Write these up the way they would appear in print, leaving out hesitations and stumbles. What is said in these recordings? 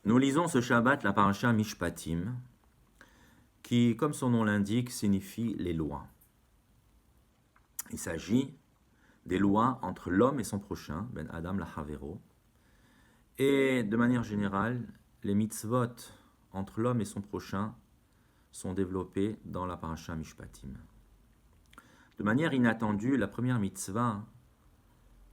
Nous lisons ce Shabbat la paracha Mishpatim, qui, comme son nom l'indique, signifie les lois. Il s'agit des lois entre l'homme et son prochain, Ben Adam la Havero, et de manière générale, les mitzvot entre l'homme et son prochain sont développés dans la paracha Mishpatim. De manière inattendue, la première mitzvah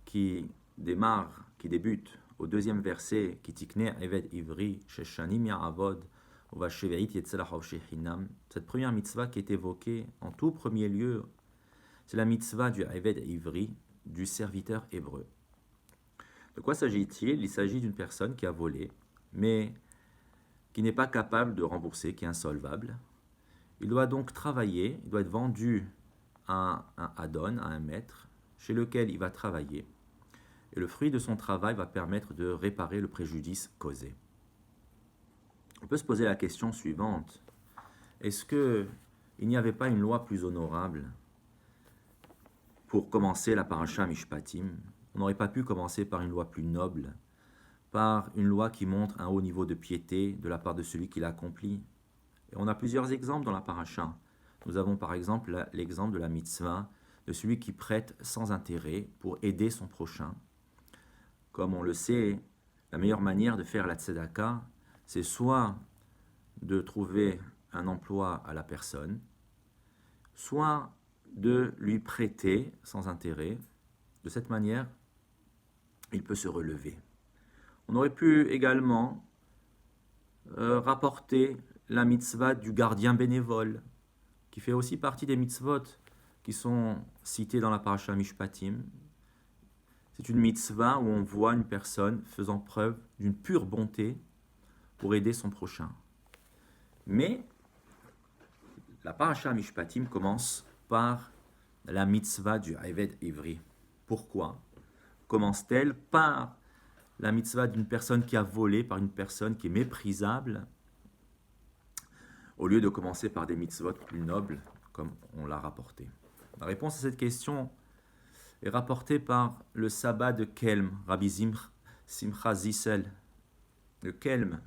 qui débute au deuxième verset, qui tikne eved ivri sheshanim ya'avod uvasheveit yetzelachav shehinam, cette première mitzvah qui est évoquée en tout premier lieu, c'est la mitzvah du eved ivri, du serviteur hébreu. De quoi s'agit-il? Il s'agit d'une personne qui a volé, mais qui n'est pas capable de rembourser, qui est insolvable. Il doit donc travailler, il doit être vendu à un adon, à un maître, chez lequel il va travailler. Et le fruit de son travail va permettre de réparer le préjudice causé. On peut se poser la question suivante. Est-ce qu'il n'y avait pas une loi plus honorable pour commencer la paracha Mishpatim? On n'aurait pas pu commencer par une loi plus noble, par une loi qui montre un haut niveau de piété de la part de celui qui l'a accompli. Et on a plusieurs exemples dans la paracha. Nous avons par exemple l'exemple de la mitzvah de celui qui prête sans intérêt pour aider son prochain. Comme on le sait, la meilleure manière de faire la tzedaka, c'est soit de trouver un emploi à la personne, soit de lui prêter sans intérêt. De cette manière, il peut se relever. On aurait pu également rapporter la mitzvah du gardien bénévole, qui fait aussi partie des mitzvot qui sont cités dans la paracha Mishpatim. C'est une mitzvah où on voit une personne faisant preuve d'une pure bonté pour aider son prochain. Mais la paracha Mishpatim commence par la mitzvah du Eved Ivri. Pourquoi commence-t-elle par la mitzvah d'une personne qui a volé, par une personne qui est méprisable, au lieu de commencer par des mitzvot plus nobles, comme on l'a rapporté? La réponse à cette question est rapportée par le sabbat de Kelm, Rabbi Simcha Zissel, de Kelm,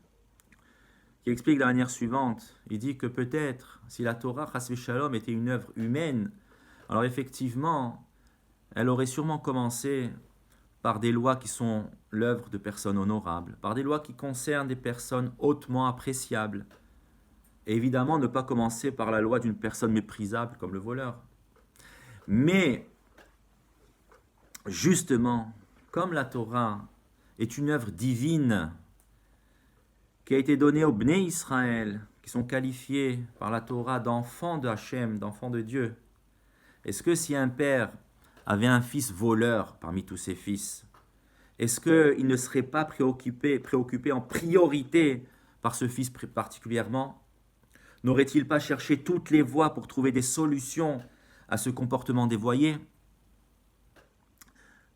qui explique de la manière suivante. Il dit que peut-être, si la Torah, Chas v'Shalom, était une œuvre humaine, alors effectivement, elle aurait sûrement commencé par des lois qui sont l'œuvre de personnes honorables, par des lois qui concernent des personnes hautement appréciables. Et évidemment, ne pas commencer par la loi d'une personne méprisable comme le voleur. Mais, justement, comme la Torah est une œuvre divine qui a été donnée aux Bnei Israël, qui sont qualifiés par la Torah d'enfants de Hachem, d'enfants de Dieu, est-ce que si un père avait un fils voleur parmi tous ses fils, est-ce qu'il ne serait pas préoccupé en priorité par ce fils particulièrement? N'aurait-il pas cherché toutes les voies pour trouver des solutions à ce comportement dévoyé?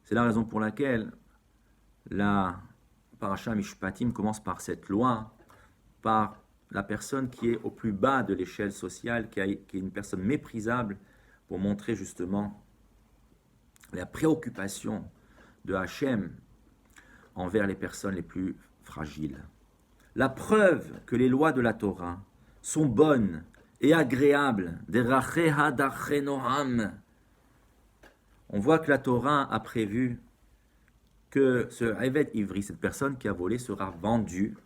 C'est la raison pour laquelle la paracha Mishpatim commence par cette loi, par la personne qui est au plus bas de l'échelle sociale, qui est une personne méprisable, pour montrer justement la préoccupation de Hachem envers les personnes les plus fragiles. La preuve que les lois de la Torah sont bonnes et agréables, on voit que la Torah a prévu que ce Eved Ivri, cette personne qui a volé, sera vendue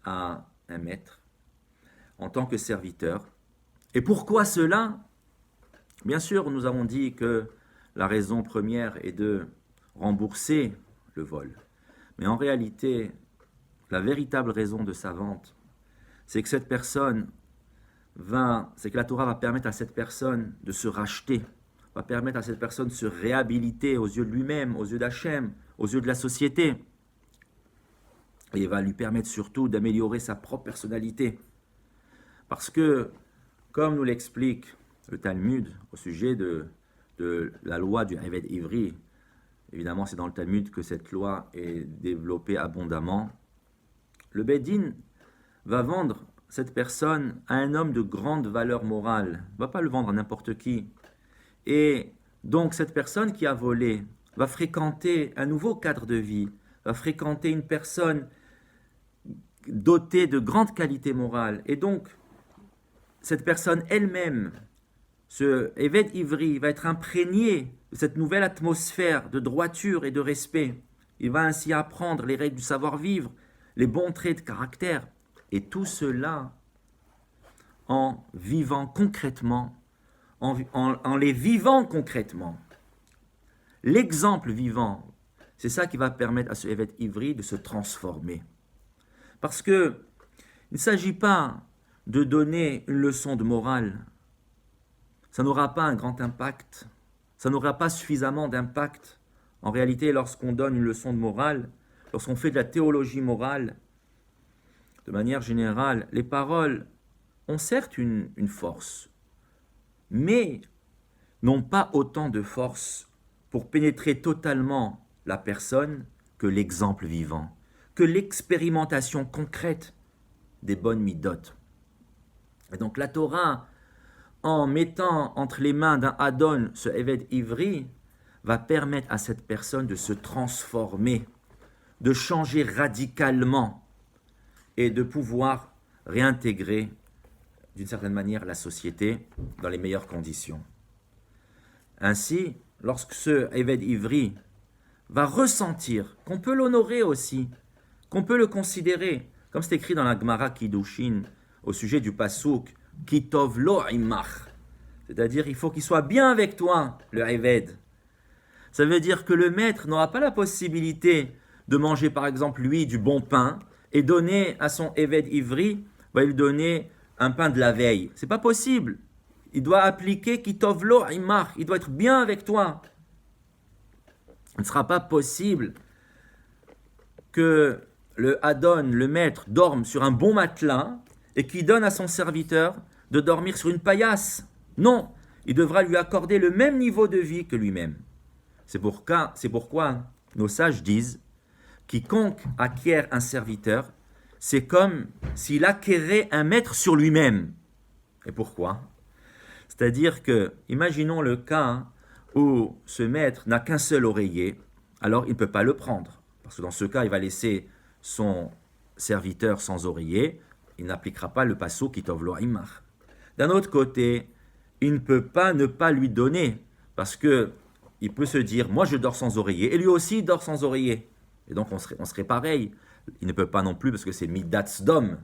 à un maître en tant que serviteur. Et pourquoi cela? Bien sûr, nous avons dit que la raison première est de rembourser le vol. Mais en réalité, la véritable raison de sa vente, c'est que c'est que la Torah va permettre à cette personne de se racheter, va permettre à cette personne de se réhabiliter aux yeux de lui-même, aux yeux d'Hachem, aux yeux de la société. Et va lui permettre surtout d'améliorer sa propre personnalité. Parce que, comme nous l'explique le Talmud au sujet de la loi du Eved Ivri, évidemment c'est dans le Talmud que cette loi est développée abondamment, le Beddin va vendre cette personne à un homme de grande valeur morale, il ne va pas le vendre à n'importe qui. Et donc cette personne qui a volé va fréquenter un nouveau cadre de vie, va fréquenter une personne doté de grandes qualités morales. Et donc, cette personne elle-même, ce Eved Ivri, va être imprégné de cette nouvelle atmosphère de droiture et de respect. Il va ainsi apprendre les règles du savoir-vivre, les bons traits de caractère. Et tout cela en vivant concrètement, en les vivant concrètement. L'exemple vivant, c'est ça qui va permettre à ce Eved Ivri de se transformer. Parce que il ne s'agit pas de donner une leçon de morale. Ça n'aura pas un grand impact. Ça n'aura pas suffisamment d'impact. En réalité, lorsqu'on donne une leçon de morale, lorsqu'on fait de la théologie morale, de manière générale, les paroles ont certes une force, mais n'ont pas autant de force pour pénétrer totalement la personne que l'exemple vivant, que l'expérimentation concrète des bonnes midotes. Et donc la Torah, en mettant entre les mains d'un Adon ce Eved Ivri, va permettre à cette personne de se transformer, de changer radicalement et de pouvoir réintégrer d'une certaine manière la société dans les meilleures conditions. Ainsi, lorsque ce Eved Ivri va ressentir qu'on peut l'honorer aussi, qu'on peut le considérer, comme c'est écrit dans la Gemara Kiddushin au sujet du Pasuk, Kitov lo imach, c'est-à-dire il faut qu'il soit bien avec toi, le Eved. Ça veut dire que le maître n'aura pas la possibilité de manger par exemple lui du bon pain et donner à son Eved Ivri, va lui donner un pain de la veille. C'est pas possible. Il doit appliquer Kitov lo imach, il doit être bien avec toi. Il ne sera pas possible que le Adon, le maître, dorme sur un bon matelas et qu'il donne à son serviteur de dormir sur une paillasse. Non, il devra lui accorder le même niveau de vie que lui-même. C'est pourquoi nos sages disent « Quiconque acquiert un serviteur, c'est comme s'il acquérait un maître sur lui-même. » Et pourquoi ? C'est-à-dire que, imaginons le cas où ce maître n'a qu'un seul oreiller, alors il ne peut pas le prendre. Parce que dans ce cas, il va laisser son serviteur sans oreiller, il n'appliquera pas le passo Kitov lo imach. D'un autre côté, il ne peut pas ne pas lui donner, parce que il peut se dire, moi je dors sans oreiller, et lui aussi dort sans oreiller. Et donc on serait pareil. Il ne peut pas non plus, parce que c'est midat sdom.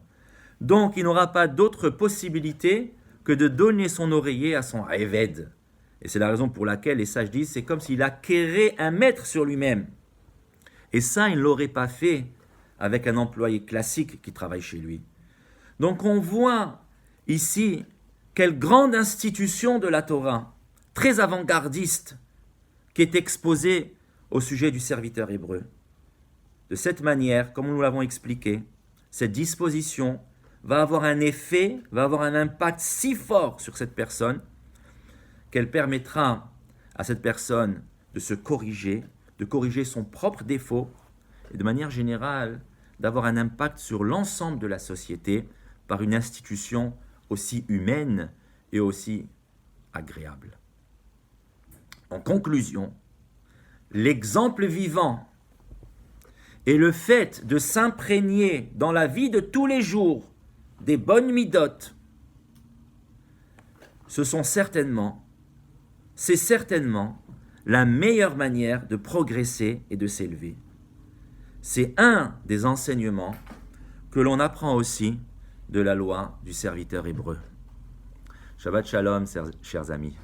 Donc il n'aura pas d'autre possibilité que de donner son oreiller à son Eved. Et c'est la raison pour laquelle les sages disent, c'est comme s'il acquérait un maître sur lui-même. Et ça, il ne l'aurait pas fait avec un employé classique qui travaille chez lui. Donc on voit ici quelle grande institution de la Torah, très avant-gardiste, qui est exposée au sujet du serviteur hébreu. De cette manière, comme nous l'avons expliqué, cette disposition va avoir un effet, va avoir un impact si fort sur cette personne qu'elle permettra à cette personne de se corriger, de corriger son propre défaut et de manière générale d'avoir un impact sur l'ensemble de la société par une institution aussi humaine et aussi agréable. En conclusion, l'exemple vivant et le fait de s'imprégner dans la vie de tous les jours des bonnes midotes, c'est certainement la meilleure manière de progresser et de s'élever. C'est un des enseignements que l'on apprend aussi de la loi du serviteur hébreu. Shabbat Shalom, chers amis.